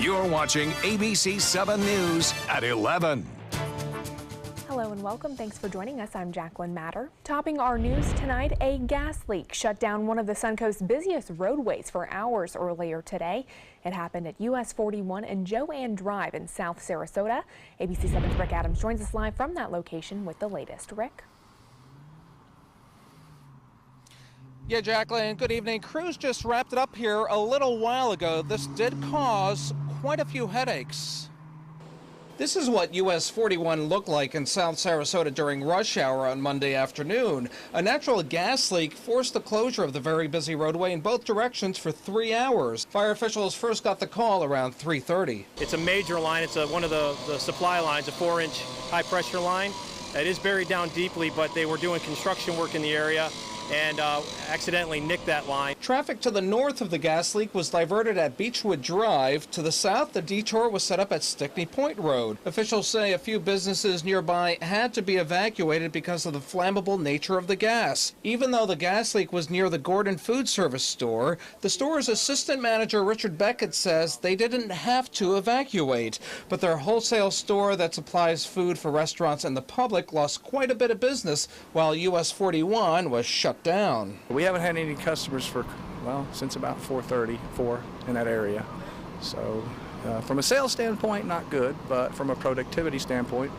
You're watching ABC7 News at 11. Hello and welcome. Thanks for joining us. I'm Jacqueline Matter. Topping our news tonight, a gas leak shut down one of the Suncoast's busiest roadways for hours earlier today. It happened at US 41 and Joanne Drive in South Sarasota. ABC7's Rick Adams joins us live from that location with the latest. Rick? Yeah, Jacqueline, good evening. Crews just wrapped it up here a little while ago. This did cause quite a few headaches. This is what US 41 looked like in South Sarasota during rush hour on Monday afternoon. A natural gas leak forced the closure of the very busy roadway in both directions for 3 hours. Fire officials first got the call around 3:30. It's a major line. It's one of the supply lines, a 4-inch high-pressure line. It is buried down deeply, but they were doing construction work in the area and accidentally nicked that line. Traffic to the north of the gas leak was diverted at Beechwood Drive. To the south, the detour was set up at Stickney Point Road. Officials say a few businesses nearby had to be evacuated because of the flammable nature of the gas. Even though the gas leak was near the Gordon Food Service store, the store's assistant manager Richard Beckett says they didn't have to evacuate. But their wholesale store that supplies food for restaurants and the public lost quite a bit of business while US 41 was shut down. We haven't had any customers for, well, since about 4:34 in that area. So from a sales standpoint, not good, but from a productivity standpoint,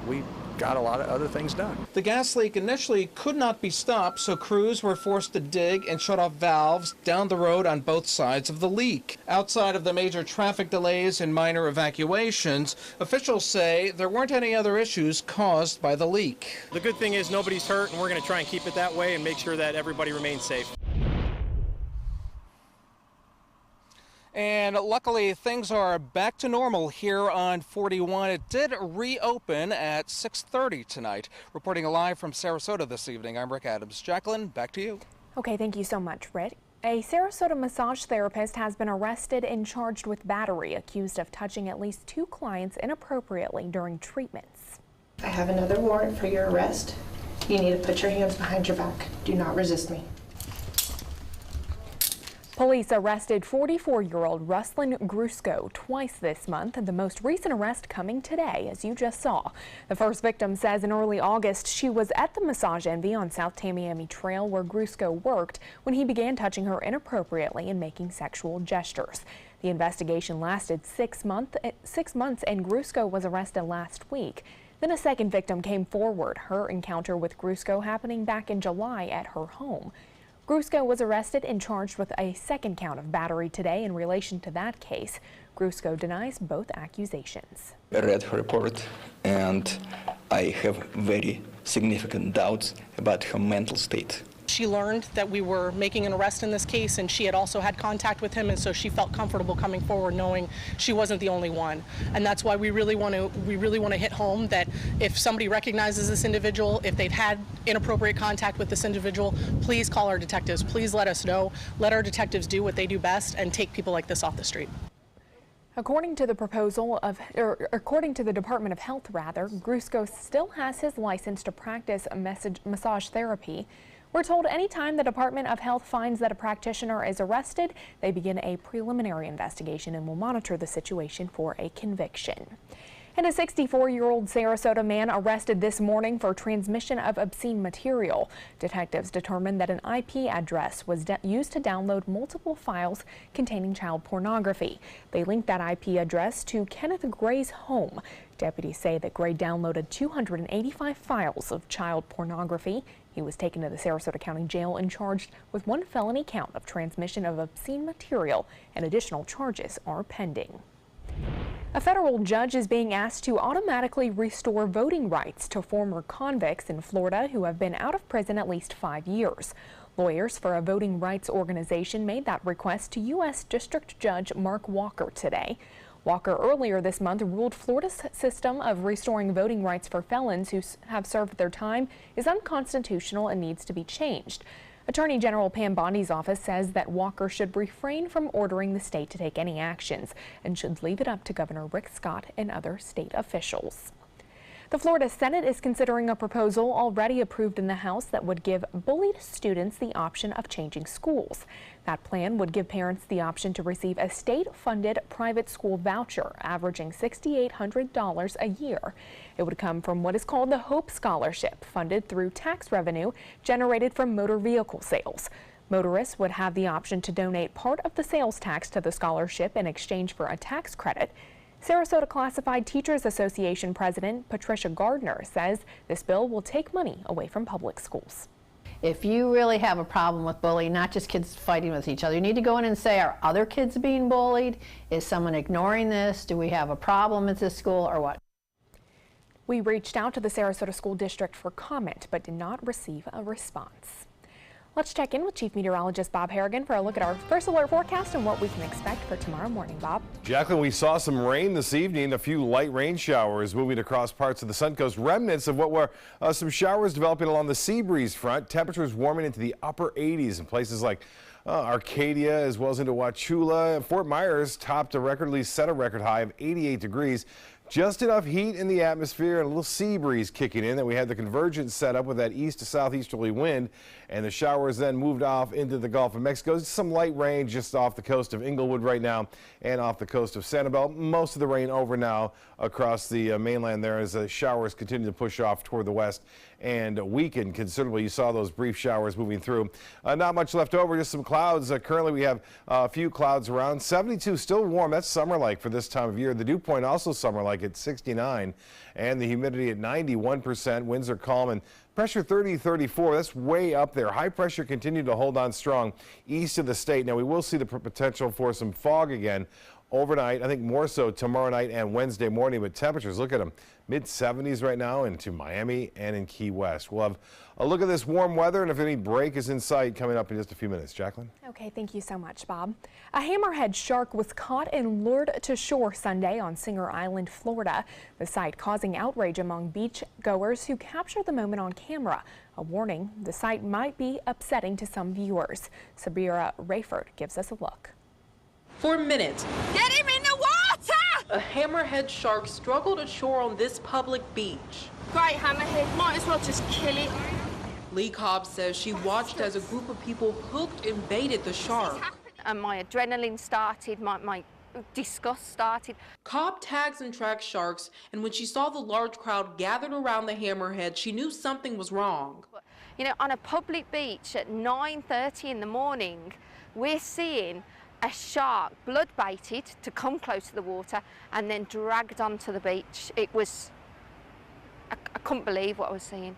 we got a lot of other things done. The gas leak initially could not be stopped, so crews were forced to dig and shut off valves down the road on both sides of the leak. Outside of the major traffic delays and minor evacuations, officials say there weren't any other issues caused by the leak. The good thing is nobody's hurt, and we're going to try and keep it that way and make sure that everybody remains safe. And luckily, things are back to normal here on 41. It did reopen at 6:30 tonight. Reporting live from Sarasota this evening, I'm Rick Adams. Jacqueline, back to you. Okay, thank you so much, Rick. A Sarasota massage therapist has been arrested and charged with battery, accused of touching at least 2 clients inappropriately during treatments. I have another warrant for your arrest. You need to put your hands behind your back. Do not resist me. Police arrested 44-year-old Ruslan Grusko twice this month, the most recent arrest coming today, as you just saw. The first victim says in early August she was at the Massage Envy on South Tamiami Trail where Grusko worked when he began touching her inappropriately and making sexual gestures. The investigation lasted 6 months and Grusko was arrested last week. Then a second victim came forward, her encounter with Grusko happening back in July at her home. Grusko was arrested and charged with a second count of battery today in relation to that case. Grusko denies both accusations. I read her report and I have very significant doubts about her mental state. She learned that we were making an arrest in this case, and she had also had contact with him, and so she felt comfortable coming forward knowing she wasn't the only one. And that's why we really want to hit home that if somebody recognizes this individual, if they've had inappropriate contact with this individual, please call our detectives. Please let us know. Let our detectives do what they do best and take people like this off the street. According to the Department of Health, Grusko still has his license to practice massage therapy. We're told anytime the Department of Health finds that a practitioner is arrested, they begin a preliminary investigation and will monitor the situation for a conviction. And a 64-year-old Sarasota man arrested this morning for transmission of obscene material. Detectives determined that an IP address was used to download multiple files containing child pornography. They linked that IP address to Kenneth Gray's home. Deputies say that Gray downloaded 285 files of child pornography. He was taken to the Sarasota County Jail and charged with 1 felony count of transmission of obscene material, and additional charges are pending. A federal judge is being asked to automatically restore voting rights to former convicts in Florida who have been out of prison at least 5 years. Lawyers for a voting rights organization made that request to U.S. District Judge Mark Walker today. Walker earlier this month ruled Florida's system of restoring voting rights for felons who have served their time is unconstitutional and needs to be changed. Attorney General Pam Bondi's office says that Walker should refrain from ordering the state to take any actions and should leave it up to Governor Rick Scott and other state officials. The Florida Senate is considering a proposal already approved in the House that would give bullied students the option of changing schools. That plan would give parents the option to receive a state-funded private school voucher averaging $6,800 a year. It would come from what is called the Hope Scholarship, funded through tax revenue generated from motor vehicle sales. Motorists would have the option to donate part of the sales tax to the scholarship in exchange for a tax credit. Sarasota Classified Teachers Association President Patricia Gardner says this bill will take money away from public schools. If you really have a problem with bullying, not just kids fighting with each other, you need to go in and say, are other kids being bullied? Is someone ignoring this? Do we have a problem at this school or what? We reached out to the Sarasota School District for comment, but did not receive a response. Let's check in with Chief Meteorologist Bob Harrigan for a look at our first alert forecast and what we can expect for tomorrow morning. Bob? Jacqueline, we saw some rain this evening, a few light rain showers moving across parts of the Suncoast, remnants of what were some showers developing along the sea breeze front. Temperatures warming into the upper 80s in places like Arcadia as well as into Wauchula. Fort Myers topped set a record high of 88 degrees. Just enough heat in the atmosphere and a little sea breeze kicking in that we had the convergence set up with that east to southeasterly wind, and the showers then moved off into the Gulf of Mexico. Some light rain just off the coast of Inglewood right now and off the coast of Sanibel. Most of the rain over now across the mainland there as the showers continue to push off toward the west and weaken considerably. You saw those brief showers moving through. Not much left over, just some clouds. Currently we have a few clouds around. 72 still warm. That's summer-like for this time of year. The dew point also summer-like at 69, and the humidity at 91%. Winds are calm and pressure 30-34. That's way up there. High pressure continued to hold on strong east of the state. Now we will see the potential for some fog again overnight, I think more so tomorrow night and Wednesday morning, but temperatures, look at them, mid-70s right now into Miami and in Key West. We'll have a look at this warm weather and if any break is in sight coming up in just a few minutes. Jacqueline? Okay, thank you so much, Bob. A hammerhead shark was caught and lured to shore Sunday on Singer Island, Florida. The sight causing outrage among beach goers who captured the moment on camera. A warning, the sight might be upsetting to some viewers. Sabira Rayford gives us a look. For minutes, get him in the water! A hammerhead shark struggled ashore on this public beach. Great hammerhead, might as well just kill it. Lee Cobb says she watched as a group of people hooked and baited the shark. And my adrenaline started, my disgust started. Cobb tags and tracks sharks, and when she saw the large crowd gathered around the hammerhead, she knew something was wrong. You know, on a public beach at 9:30 in the morning, we're seeing a shark blood baited to come close to the water and then dragged onto the beach. It was, I couldn't believe what I was seeing.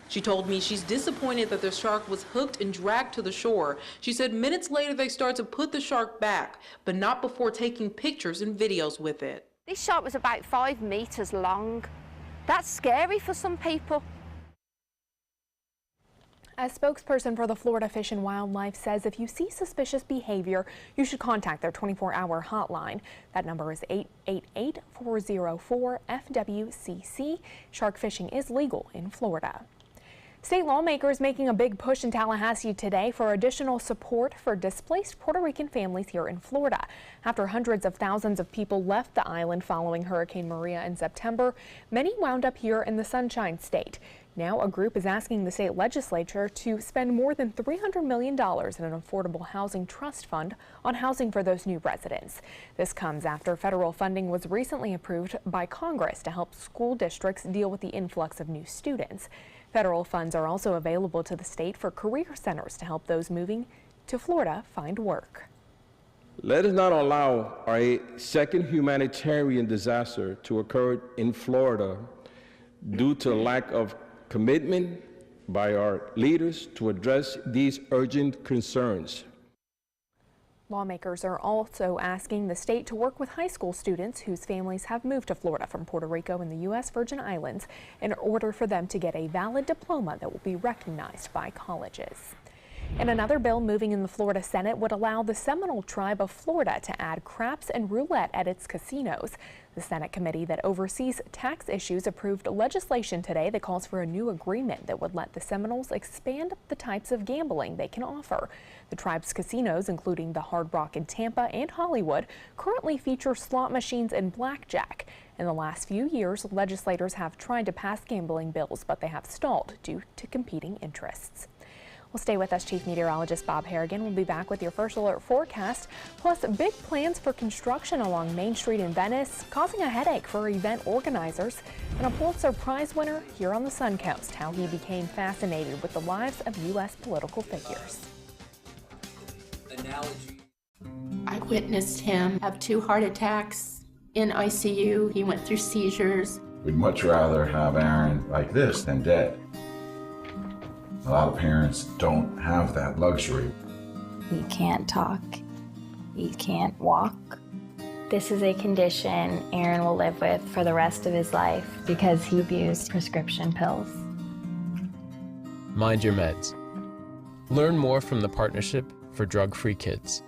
She told me she's disappointed that the shark was hooked and dragged to the shore. She said minutes later they started to put the shark back, but not before taking pictures and videos with it. This shark was about 5 meters long. That's scary for some people. A spokesperson for the Florida Fish and Wildlife says if you see suspicious behavior, you should contact their 24-hour hotline. That number is 888-404-FWCC. Shark fishing is legal in Florida. State lawmakers making a big push in Tallahassee today for additional support for displaced Puerto Rican families here in Florida. After hundreds of thousands of people left the island following Hurricane Maria in September, many wound up here in the Sunshine State. Now a group is asking the state legislature to spend more than $300 million in an affordable housing trust fund on housing for those new residents. This comes after federal funding was recently approved by Congress to help school districts deal with the influx of new students. Federal funds are also available to the state for career centers to help those moving to Florida find work. Let us not allow a second humanitarian disaster to occur in Florida due to lack of commitment by our leaders to address these urgent concerns. Lawmakers are also asking the state to work with high school students whose families have moved to Florida from Puerto Rico and the U.S. Virgin Islands in order for them to get a valid diploma that will be recognized by colleges. And another bill moving in the Florida Senate would allow the Seminole Tribe of Florida to add craps and roulette at its casinos. The Senate committee that oversees tax issues approved legislation today that calls for a new agreement that would let the Seminoles expand the types of gambling they can offer. The tribe's casinos, including the Hard Rock in Tampa and Hollywood, currently feature slot machines and blackjack. In the last few years, legislators have tried to pass gambling bills, but they have stalled due to competing interests. Well, stay with us. Chief Meteorologist Bob Harrigan will be back with your first alert forecast, plus big plans for construction along Main Street in Venice, causing a headache for event organizers, and a Pulitzer Prize winner here on the Suncoast, how he became fascinated with the lives of U.S. political figures. I witnessed him have 2 heart attacks in ICU. He went through seizures. We'd much rather have Aaron like this than dead. A lot of parents don't have that luxury. He can't talk. He can't walk. This is a condition Aaron will live with for the rest of his life because he abused prescription pills. Mind your meds. Learn more from the Partnership for Drug-Free Kids.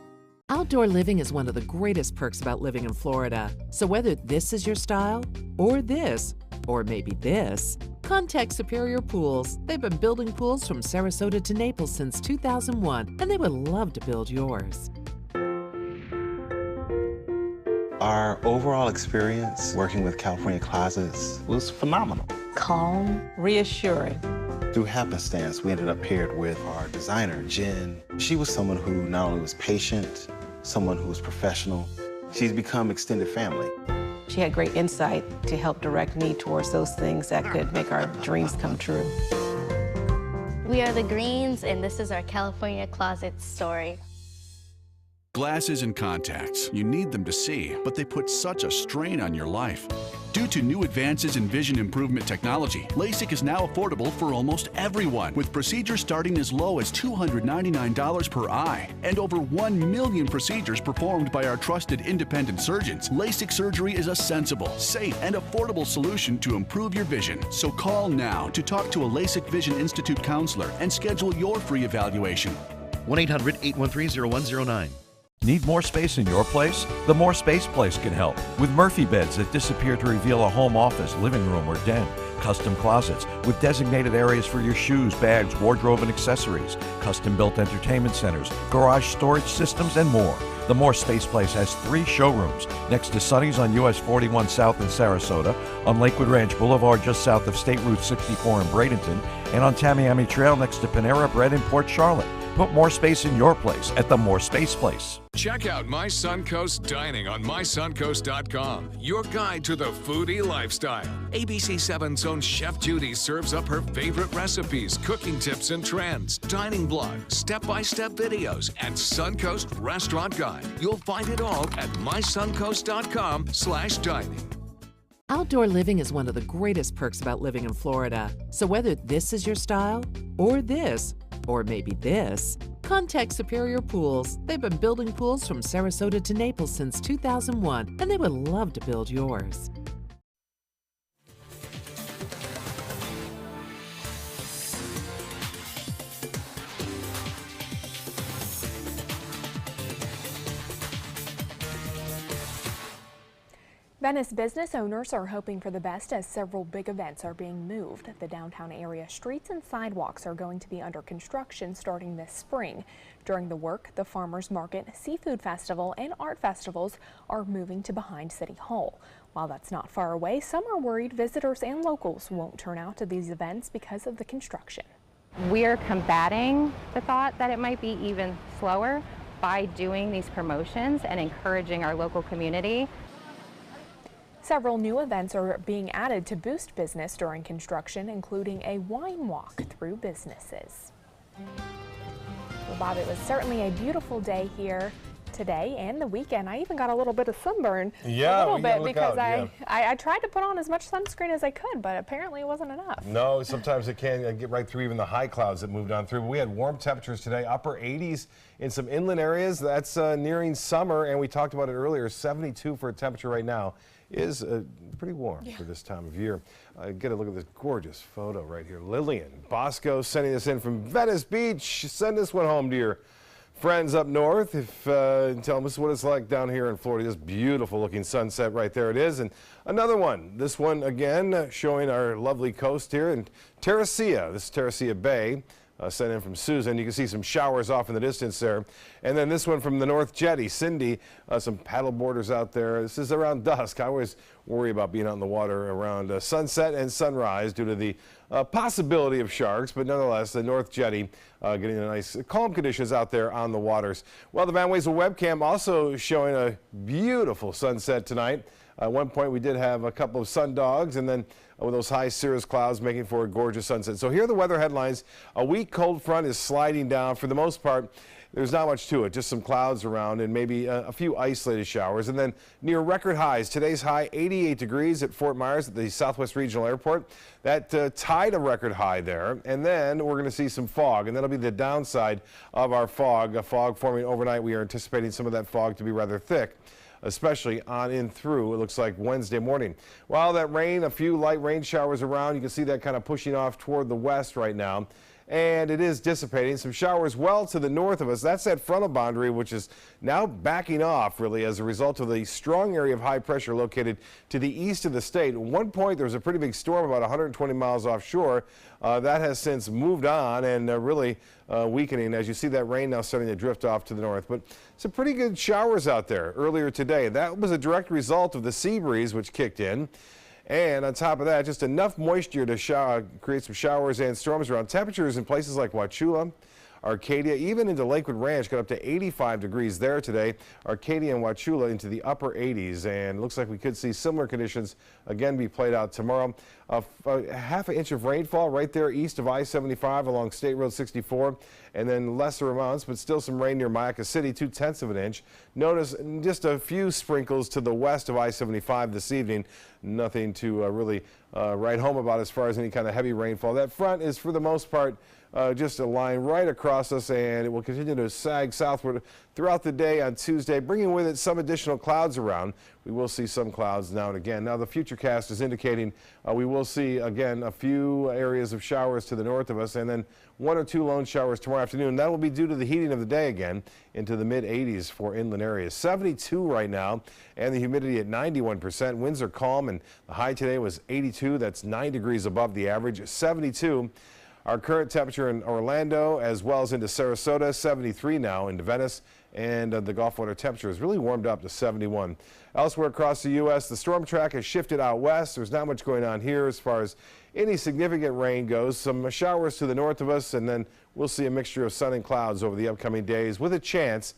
Outdoor living is one of the greatest perks about living in Florida. So whether this is your style, or this, or maybe this, contact Superior Pools. They've been building pools from Sarasota to Naples since 2001, and they would love to build yours. Our overall experience working with California Closets was phenomenal. Calm, reassuring. Through happenstance, we ended up paired with our designer, Jen. She was someone who not only was patient, someone who was professional. She's become extended family. She had great insight to help direct me towards those things that could make our dreams come true. We are the Greens, and this is our California Closet story. Glasses and contacts. You need them to see, but they put such a strain on your life. Due to new advances in vision improvement technology, LASIK is now affordable for almost everyone, with procedures starting as low as $299 per eye. And over 1 million procedures performed by our trusted independent surgeons. LASIK surgery is a sensible, safe, and affordable solution to improve your vision. So call now to talk to a LASIK Vision Institute counselor and schedule your free evaluation. 1-800-813-0109. Need more space in your place? The More Space Place can help. With Murphy beds that disappear to reveal a home office, living room, or den. Custom closets with designated areas for your shoes, bags, wardrobe, and accessories. Custom-built entertainment centers, garage storage systems, and more. The More Space Place has 3 showrooms next to Sonny's on US 41 South in Sarasota, on Lakewood Ranch Boulevard just south of State Route 64 in Bradenton, and on Tamiami Trail next to Panera Bread in Port Charlotte. Put more space in your place at the More Space Place. Check out My Suncoast Dining on mysuncoast.com, your guide to the foodie lifestyle. ABC7's own Chef Judy serves up her favorite recipes, cooking tips and trends, dining blog, step-by-step videos, and Suncoast Restaurant Guide. You'll find it all at mysuncoast.com/dining. Outdoor living is one of the greatest perks about living in Florida. So whether this is your style, or this, or maybe this, contact Superior Pools. They've been building pools from Sarasota to Naples since 2001, and they would love to build yours. Venice business owners are hoping for the best as several big events are being moved. The downtown area streets and sidewalks are going to be under construction starting this spring. During the work, the Farmers Market, Seafood Festival, and art festivals are moving to behind City Hall. While that's not far away, some are worried visitors and locals won't turn out to these events because of the construction. We're combating the thought that it might be even slower by doing these promotions and encouraging our local community. Several new events are being added to boost business during construction, including a wine walk through businesses. Well, Bob, it was certainly a beautiful day here today and the weekend. I even got a little bit of sunburn. Yeah, a little bit because I tried to put on as much sunscreen as I could, but apparently it wasn't enough. No, sometimes it can get right through even the high clouds that moved on through. But we had warm temperatures today, upper 80s in some inland areas. That's nearing summer, and we talked about it earlier. 72 for a temperature right now is pretty warm for this time of year. Get a look at this gorgeous photo right here. Lillian Bosco sending this in from Venice Beach. Send this one home to your friends up north. Tell them what it's like down here in Florida. This beautiful looking sunset right there it is. And another one, this one again showing our lovely coast here in Terracea. This is Terracea Bay. Sent in from Susan. You can see some showers off in the distance there. And then this one from the North Jetty, Cindy, some paddle boarders out there. This is around dusk. I always worry about being out in the water around sunset and sunrise due to the possibility of sharks, but nonetheless, the North Jetty getting a nice calm conditions out there on the waters. Well, the Van Wezel webcam also showing a beautiful sunset tonight. At one point, we did have a couple of sun dogs, and then with those high cirrus clouds making for a gorgeous sunset. So here are the weather headlines. A weak cold front is sliding down. For the most part, there's not much to it, just some clouds around and maybe a few isolated showers. And then near record highs, today's high 88 degrees at Fort Myers at the Southwest Regional Airport. That tied a record high there. And then we're going to see some fog, and that'll be the downside of our fog. A fog forming overnight. We are anticipating some of that fog to be rather thick, especially on in through, it looks like Wednesday morning. While that rain, a few light rain showers around, you can see that kind of pushing off toward the west right now. And it is dissipating. Some showers well to the north of us. That's that frontal boundary, which is now backing off, really, as a result of the strong area of high pressure located to the east of the state. At one point, there was a pretty big storm about 120 miles offshore. That has since moved on and really weakening as you see that rain now starting to drift off to the north. But some pretty good showers out there earlier today. That was a direct result of the sea breeze, which kicked in. And on top of that, just enough moisture to create some showers and storms around. Temperatures in places like Wauchula, Arcadia, even into Lakewood Ranch got up to 85 degrees there today. Arcadia and Wauchula into the upper 80s, and looks like we could see similar conditions again be played out tomorrow. A half an inch of rainfall right there east of I-75 along State Road 64, and then lesser amounts, but still some rain near Mayaca City, 2/10 of an inch. Notice just a few sprinkles to the west of I-75 this evening. Nothing to really write home about as far as any kind of heavy rainfall. That front is for the most part just a line right across us, and it will continue to sag southward throughout the day on Tuesday, bringing with it some additional clouds around. We will see some clouds now and again. Now the futurecast is indicating we will see again a few areas of showers to the north of us, and then 1 or 2 lone showers tomorrow afternoon. That will be due to the heating of the day again into the mid-80s for inland areas. 72 right now, and the humidity at 91%. Winds are calm, and the high today was 82. That's 9 degrees above the average. 72. Our current temperature in Orlando as well as into Sarasota, 73 now into Venice, and the Gulf water temperature has really warmed up to 71. Elsewhere across the U.S., the storm track has shifted out west. There's not much going on here as far as any significant rain goes. Some showers to the north of us, and then we'll see a mixture of sun and clouds over the upcoming days with a chance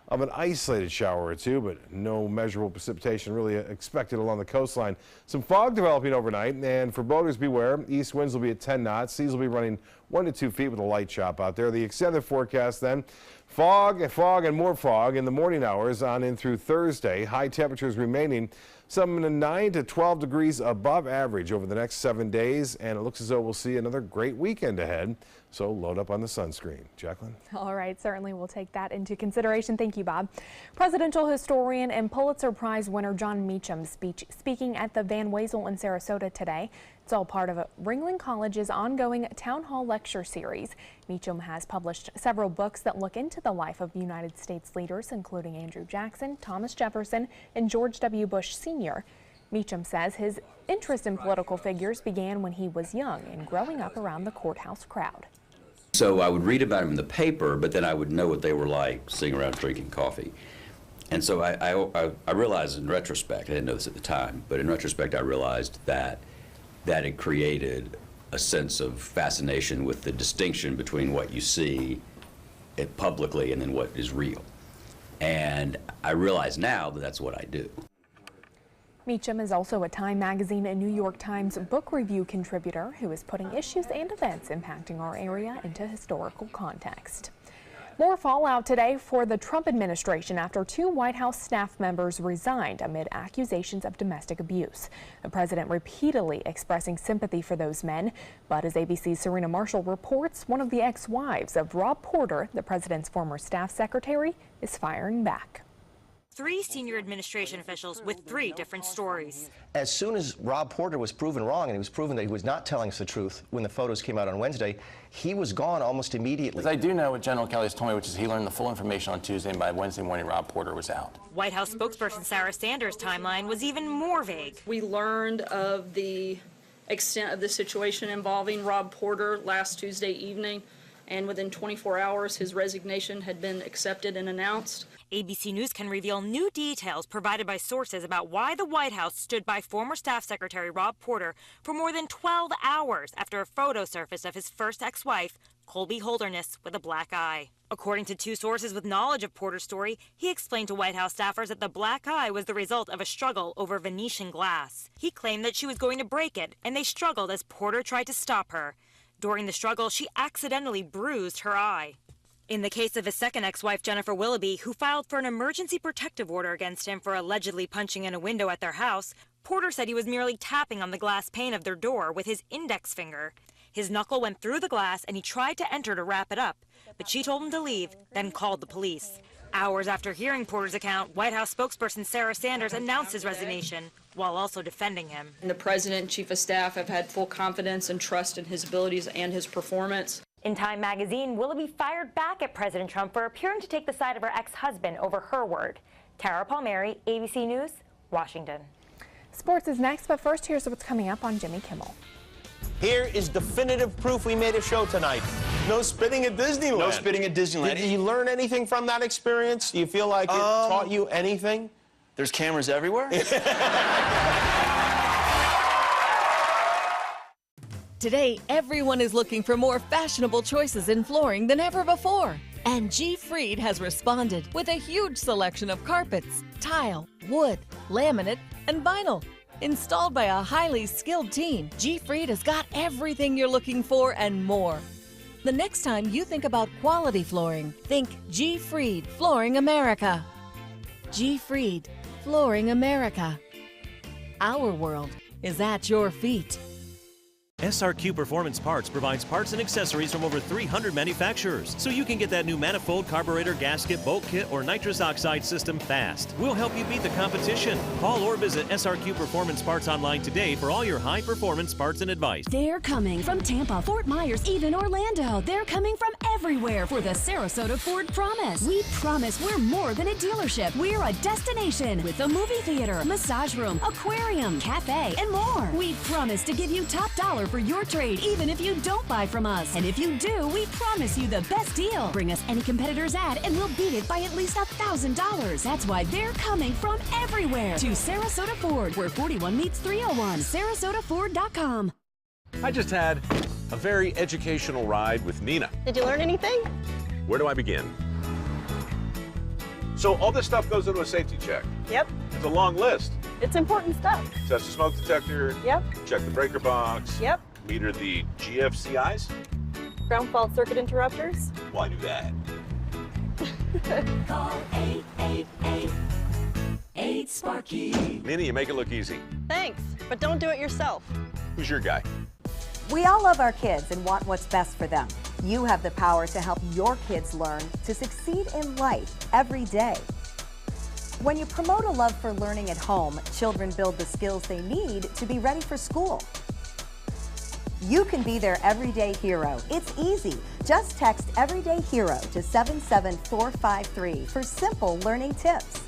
of an isolated shower or two, but no measurable precipitation really expected along the coastline. Some fog developing overnight, and for boaters beware. East winds will be at 10 knots. Seas will be running 1 to 2 feet with a light chop out there. The extended forecast then, fog, and more fog in the morning hours on in through Thursday. High temperatures remaining some 9 to 12 degrees above average over the next 7 days, and it looks as though we'll see another great weekend ahead. So load up on the sunscreen. Jacqueline? All right, certainly we'll take that into consideration. Thank you, Bob. Presidential historian and Pulitzer Prize winner John Meacham speaking at the Van Wezel in Sarasota today. It's all part of Ringling College's ongoing Town Hall Lecture Series. Meacham has published several books that look into the life of United States leaders, including Andrew Jackson, Thomas Jefferson, and George W. Bush Sr. Meacham says his interest in political figures began when he was young and growing up around the courthouse crowd. So I would read about them in the paper, but then I would know what they were like sitting around drinking coffee. And so I realized in retrospect, I didn't know this at the time, but in retrospect I realized that it created a sense of fascination with the distinction between what you see publicly and then what is real. And I realize now that that's what I do. Meacham is also a Time Magazine and New York Times book review contributor who is putting issues and events impacting our area into historical context. More fallout today for the Trump administration after 2 White House staff members resigned amid accusations of domestic abuse. The president repeatedly expressing sympathy for those men, but as ABC's Serena Marshall reports, one of the ex-wives of Rob Porter, the president's former staff secretary, is firing back. 3 senior administration officials with 3 different stories. As soon as Rob Porter was proven wrong and it was proven that he was not telling us the truth when the photos came out on Wednesday, he was gone almost immediately. I do know what General Kelly has told me, which is he learned the full information on Tuesday, and by Wednesday morning Rob Porter was out. White House spokesperson Sarah Sanders' timeline was even more vague. We learned of the extent of the situation involving Rob Porter last Tuesday evening, and within 24 hours his resignation had been accepted and announced. ABC News can reveal new details provided by sources about why the White House stood by former staff secretary Rob Porter for more than 12 hours after a photo surfaced of his first ex-wife, Colby Holderness, with a black eye. According to 2 sources with knowledge of Porter's story, he explained to White House staffers that the black eye was the result of a struggle over Venetian glass. He claimed that she was going to break it, and they struggled as Porter tried to stop her. During the struggle, she accidentally bruised her eye. In the case of his second ex-wife, Jennifer Willoughby, who filed for an emergency protective order against him for allegedly punching in a window at their house, Porter said he was merely tapping on the glass pane of their door with his index finger. His knuckle went through the glass and he tried to enter to wrap it up, but she told him to leave, then called the police. Hours after hearing Porter's account, White House spokesperson Sarah Sanders announced his resignation, while also defending him. The president and chief of staff have had full confidence and trust in his abilities and his performance. In Time magazine, Willoughby fired back at President Trump for appearing to take the side of her ex-husband over her word. Tara Palmieri, ABC News, Washington. Sports is next, but first here's what's coming up on Jimmy Kimmel. Here is definitive proof we made a show tonight. No spitting at Disneyland. No spitting at Disneyland. Did you learn anything from that experience? Do you feel like it taught you anything? There's cameras everywhere. Today, everyone is looking for more fashionable choices in flooring than ever before. And G. Fried has responded with a huge selection of carpets, tile, wood, laminate, and vinyl. Installed by a highly skilled team, G. Fried has got everything you're looking for and more. The next time you think about quality flooring, think G. Fried Flooring America. G. Fried Flooring America. Our world is at your feet. SRQ Performance Parts provides parts and accessories from over 300 manufacturers, so you can get that new manifold, carburetor, gasket, bolt kit, or nitrous oxide system fast. We'll help you beat the competition. Call or visit SRQ Performance Parts online today for all your high-performance parts and advice. They're coming from Tampa, Fort Myers, even Orlando. They're coming from everywhere for the Sarasota Ford Promise. We promise we're more than a dealership. We're a destination with a movie theater, massage room, aquarium, cafe, and more. We promise to give you top dollar for your trade, even if you don't buy from us. And if you do, we promise you the best deal. Bring us any competitor's ad and we'll beat it by at least $1,000. That's why they're coming from everywhere to Sarasota Ford, where 41 meets 301. SarasotaFord.com. I just had a very educational ride with Nina. Did you learn anything? Where do I begin? So all this stuff goes into a safety check. Yep. It's a long list. It's important stuff. Test the smoke detector. Yep. Check the breaker box. Yep. Meter the GFCIs. Ground fault circuit interrupters. Why do that? Call 888-8-SPARKY. Nina, you make it look easy. Thanks, but don't do it yourself. Who's your guy? We all love our kids and want what's best for them. You have the power to help your kids learn to succeed in life every day. When you promote a love for learning at home, children build the skills they need to be ready for school. You can be their everyday hero. It's easy. Just text Everyday Hero to 77453 for simple learning tips.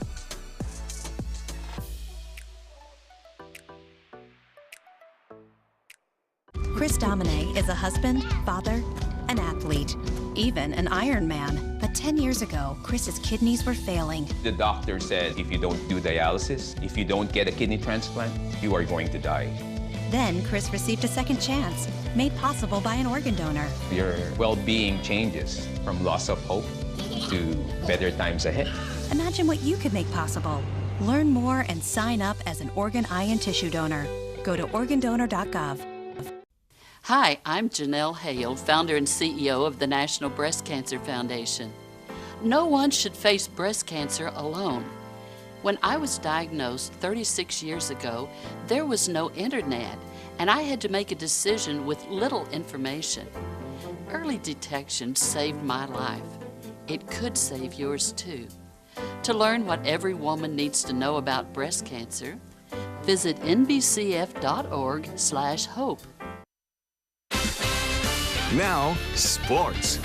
Chris Domine is a husband, father, an athlete, even an Ironman. But 10 years ago, Chris's kidneys were failing. The doctor said if you don't do dialysis, if you don't get a kidney transplant, you are going to die. Then Chris received a second chance, made possible by an organ donor. Your well-being changes from loss of hope to better times ahead. Imagine what you could make possible. Learn more and sign up as an organ, eye, and tissue donor. Go to organdonor.gov. Hi, I'm Janelle Hale, founder and CEO of the National Breast Cancer Foundation. No one should face breast cancer alone. When I was diagnosed 36 years ago, there was no internet, and I had to make a decision with little information. Early detection saved my life. It could save yours too. To learn what every woman needs to know about breast cancer, visit nbcf.org/hope. Now, sports.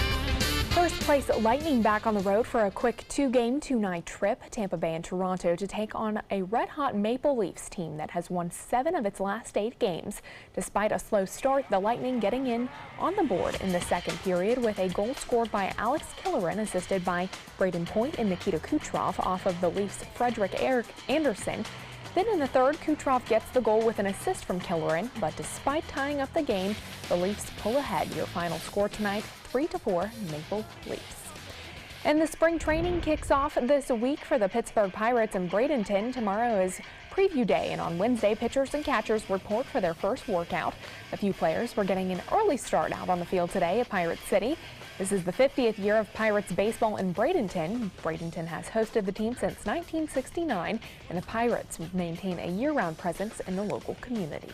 First place Lightning back on the road for a quick 2-game, 2-night trip. Tampa Bay and Toronto to take on a red-hot Maple Leafs team that has won 7 of its last 8 games. Despite a slow start, the Lightning getting in on the board in the second period with a goal scored by Alex Killeran, assisted by Braden Point and Nikita Kucherov off of the Leafs' Frederick Anderson. Then in the third, Kucherov gets the goal with an assist from Killeran, but despite tying up the game, the Leafs pull ahead. Your final score tonight, 3-4 Maple Leafs. And the spring training kicks off this week for the Pittsburgh Pirates in Bradenton. Tomorrow is preview day, and on Wednesday, pitchers and catchers report for their first workout. A few players were getting an early start out on the field today at Pirate City. This is the 50th year of Pirates baseball in Bradenton. Bradenton has hosted the team since 1969, and the Pirates maintain a year-round presence in the local community.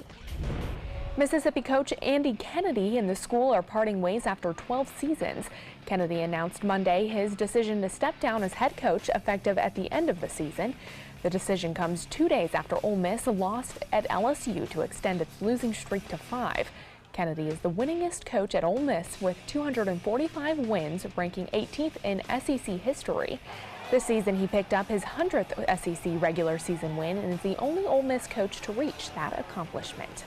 Mississippi coach Andy Kennedy and the school are parting ways after 12 seasons. Kennedy announced Monday his decision to step down as head coach effective at the end of the season. The decision comes 2 days after Ole Miss lost at LSU to extend its losing streak to 5. Kennedy is the winningest coach at Ole Miss with 245 wins, ranking 18th in SEC history. This season, he picked up his 100th SEC regular season win and is the only Ole Miss coach to reach that accomplishment.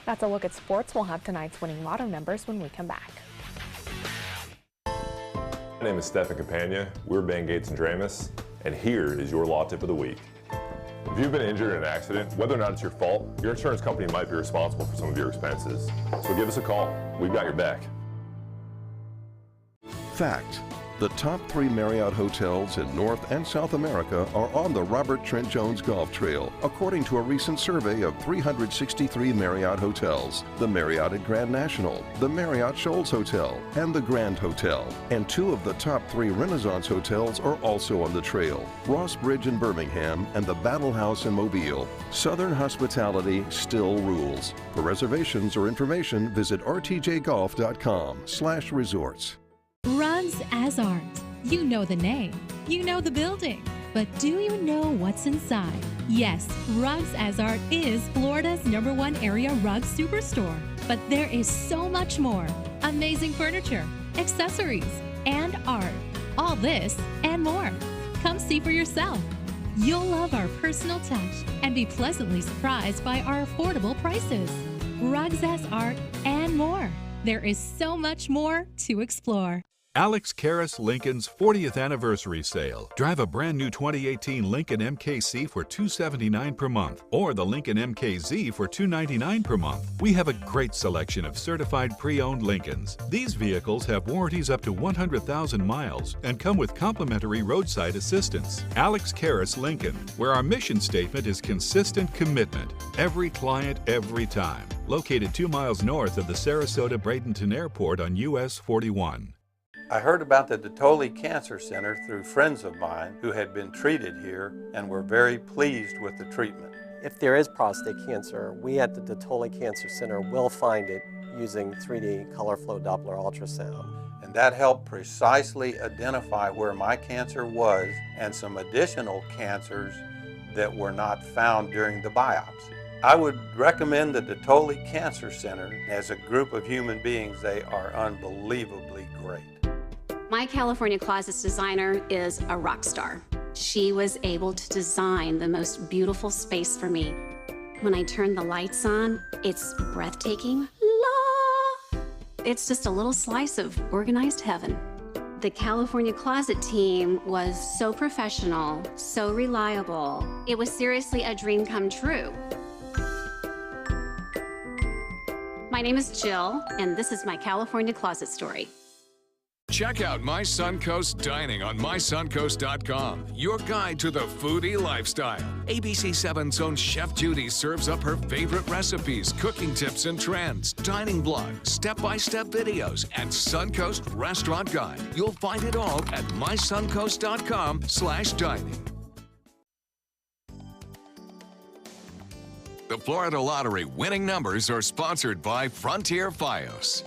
That's a look at sports. We'll have tonight's winning lotto numbers when we come back. My name is Stephen Campagna. We're Ben Gates and Dramus, and here is your law tip of the week. If you've been injured in an accident, whether or not it's your fault, your insurance company might be responsible for some of your expenses. So give us a call. We've got your back. Fact: the top 3 Marriott hotels in North and South America are on the Robert Trent Jones Golf Trail, according to a recent survey of 363 Marriott hotels. The Marriott at Grand National, the Marriott Shoals Hotel, and the Grand Hotel. And 2 of the top 3 Renaissance hotels are also on the trail: Ross Bridge in Birmingham and the Battle House in Mobile. Southern hospitality still rules. For reservations or information, visit rtjgolf.com/resorts. Rugs as Art. You know the name, you know the building, but do you know what's inside? Yes, Rugs as Art is Florida's #1 area rug superstore. But there is so much more. Amazing furniture, accessories, and art. All this and more. Come see for yourself. You'll love our personal touch and be pleasantly surprised by our affordable prices. Rugs as Art and more. There is so much more to explore. Alex Karras Lincoln's 40th anniversary sale. Drive a brand new 2018 Lincoln MKC for $279 per month or the Lincoln MKZ for $299 per month. We have a great selection of certified pre-owned Lincolns. These vehicles have warranties up to 100,000 miles and come with complimentary roadside assistance. Alex Karras Lincoln, where our mission statement is consistent commitment. Every client, every time. Located 2 miles north of the Sarasota-Bradenton Airport on US 41. I heard about the Detoli Cancer Center through friends of mine who had been treated here and were very pleased with the treatment. If there is prostate cancer, we at the Detoli Cancer Center will find it using 3D color flow Doppler ultrasound. And that helped precisely identify where my cancer was and some additional cancers that were not found during the biopsy. I would recommend the Detoli Cancer Center. As a group of human beings, they are unbelievably great. My California Closets designer is a rock star. She was able to design the most beautiful space for me. When I turn the lights on, it's breathtaking. It's just a little slice of organized heaven. The California Closet team was so professional, so reliable. It was seriously a dream come true. My name is Jill, and this is my California Closet story. Check out My Suncoast Dining on mysuncoast.com, your guide to the foodie lifestyle. ABC7's own Chef Judy serves up her favorite recipes, cooking tips and trends, dining blogs, step-by-step videos, and Suncoast Restaurant Guide. You'll find it all at mysuncoast.com/dining. The Florida Lottery winning numbers are sponsored by Frontier Fios.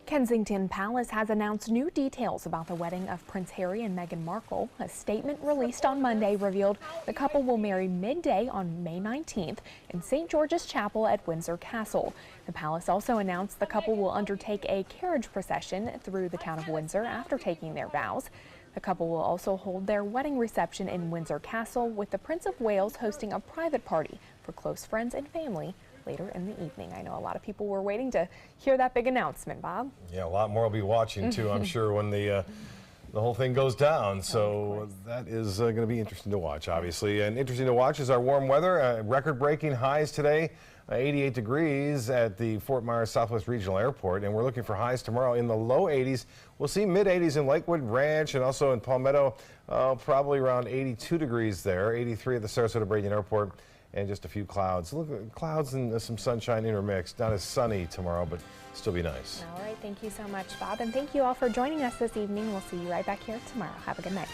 Kensington Palace has announced new details about the wedding of Prince Harry and Meghan Markle. A statement released on Monday revealed the couple will marry midday on May 19th in St. George's Chapel at Windsor Castle. The palace also announced the couple will undertake a carriage procession through the town of Windsor after taking their vows. The couple will also hold their wedding reception in Windsor Castle, with the Prince of Wales hosting a private party for close friends and family later in the evening. I know a lot of people were waiting to hear that big announcement, Bob. Yeah, a lot more will be watching too, I'm sure, when the whole thing goes down. So that is going to be interesting to watch, obviously. And interesting to watch is our warm weather. Record-breaking highs today, 88 degrees at the Fort Myers Southwest Regional Airport, and we're looking for highs tomorrow in the low 80s. We'll see mid-80s in Lakewood Ranch and also in Palmetto, probably around 82 degrees there, 83 at the Sarasota Brayton Airport. And just a few clouds. Look at clouds and some sunshine intermixed. Not as sunny tomorrow, but still be nice. All right, thank you so much, Bob. And thank you all for joining us this evening. We'll see you right back here tomorrow. Have a good night.